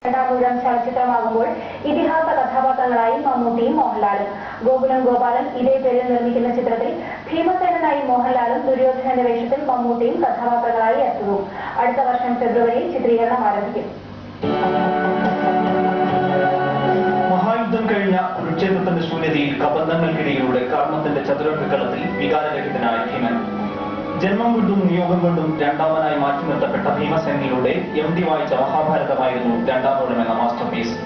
രണ്ടാമൂഴം ചലച്ചിത്രമാകുമ്പോൾ ഇതിഹാസ കഥാപാത്രങ്ങളായി മമ്മൂട്ടിയും മോഹൻലാലും. ഗോകുലം ഗോപാലൻ ഇതേ പേരിൽ നിർമ്മിക്കുന്ന ചിത്രത്തിൽ ഭീമസേനനായി മോഹൻലാലും ദുര്യോധനന്റെ വേഷത്തിൽ മമ്മൂട്ടിയും കഥാപാത്രങ്ങളായി എത്തുന്നു. അടുത്ത വർഷം ഫെബ്രുവരിയിൽ ചിത്രീകരണം ആരംഭിക്കും. മഹായുദ്ധം കഴിഞ്ഞ കുരുക്ഷേത്രത്തിന്റെ ശൂന്യതയിൽ കബന്ധങ്ങൾക്കിടയിലൂടെ കർമ്മത്തിന്റെ ചതുരംഗക്കളത്തിൽ വികാരരഹിതനായ ഭീമൻ. ജന്മം കൊണ്ടും നിയോഗം കൊണ്ടും രണ്ടാമനായി മാറ്റി നിർത്തപ്പെട്ട ഭീമസേനയിലൂടെ MD വായിച്ച മഹാഭാരതമായിരുന്നു രണ്ടാമൂഴം എന്ന മാസ്റ്റർ പീസ്.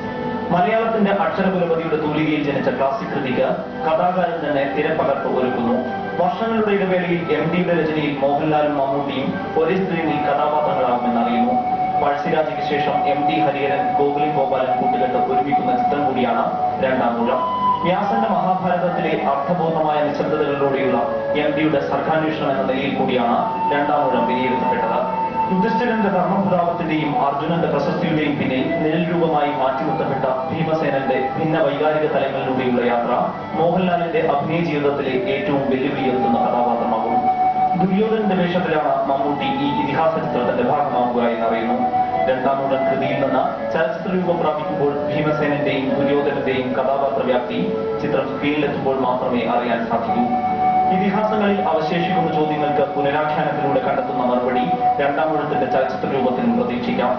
മലയാളത്തിന്റെ അക്ഷരകുലപതിയുടെ തൂലികയിൽ ജനിച്ച ക്ലാസിക് കൃതിക്ക് കഥാകാരൻ തന്നെ തിരപ്പകർപ്പ് ഒരുക്കുന്നു. വർഷങ്ങളുടെ ഇടവേളയിൽ MDയുടെ രചനയിൽ മോഹൻലാലും മമ്മൂട്ടിയും ഒരേ സ്ക്രീനിൽ കഥാപാത്രങ്ങളാകുമെന്നറിയുന്നു. പഴശ്ശിരാജയ്ക്ക് ശേഷം MD ഹരിഹരൻ, ഗോകുലം ഗോപാലൻ കൂട്ടുകെട്ട് ഒരുമിക്കുന്ന ചിത്രം കൂടിയാണ് രണ്ടാമൂഴം. വ്യാസന്റെ മഹാഭാരതത്തിലെ അർത്ഥപൂർണമായ നിശബ്ദതകളിലൂടെയുള്ള MDയുടെ സർഗാന്വേഷണം എന്ന നിലയിൽ കൂടിയാണ് രണ്ടാമൂഴം വിലയിരുത്തപ്പെട്ടത്. യുധിഷ്ഠിരന്റെ ധർമ്മപ്രതാപത്തിന്റെയും അർജുനന്റെ പ്രശസ്തിയുടെയും പിന്നിൽ നിഴൽ രൂപമായി മാറ്റിനിർത്തപ്പെട്ട ഭീമസേനന്റെ ഭിന്ന വൈകാരിക തലങ്ങളിലൂടെയുള്ള യാത്ര മോഹൻലാലിന്റെ അഭിനയ ജീവിതത്തിലെ ഏറ്റവും വെല്ലുവിളിയെത്തുന്ന കഥാപാത്രമാകും. ദുര്യോധനന്റെ വേഷത്തിലാണ് മമ്മൂട്ടി ഈ ഇതിഹാസ ചിത്രത്തിന്റെ ഭാഗമാകുക എന്നറിയുന്നു. രണ്ടാമൂഴം കൃതിയിൽ നിന്ന് ചലച്ചിത്ര രൂപം പ്രാപിക്കുമ്പോൾ ഭീമസേനന്റെയും ദുര്യോധനന്റെയും കഥാപാത്ര വ്യാപ്തി ചിത്രം സ്ക്രീനിലെത്തുമ്പോൾ മാത്രമേ അറിയാൻ സാധിക്കൂ. ഇതിഹാസങ്ങളിൽ അവശേഷിക്കുന്ന ചോദ്യങ്ങൾക്ക് പുനരാഖ്യാനത്തിലൂടെ കണ്ടെത്തുന്ന മറുപടി രണ്ടാമൂഴത്തിന്റെ ചലച്ചിത്ര രൂപത്തിനും പ്രതീക്ഷിക്കാം.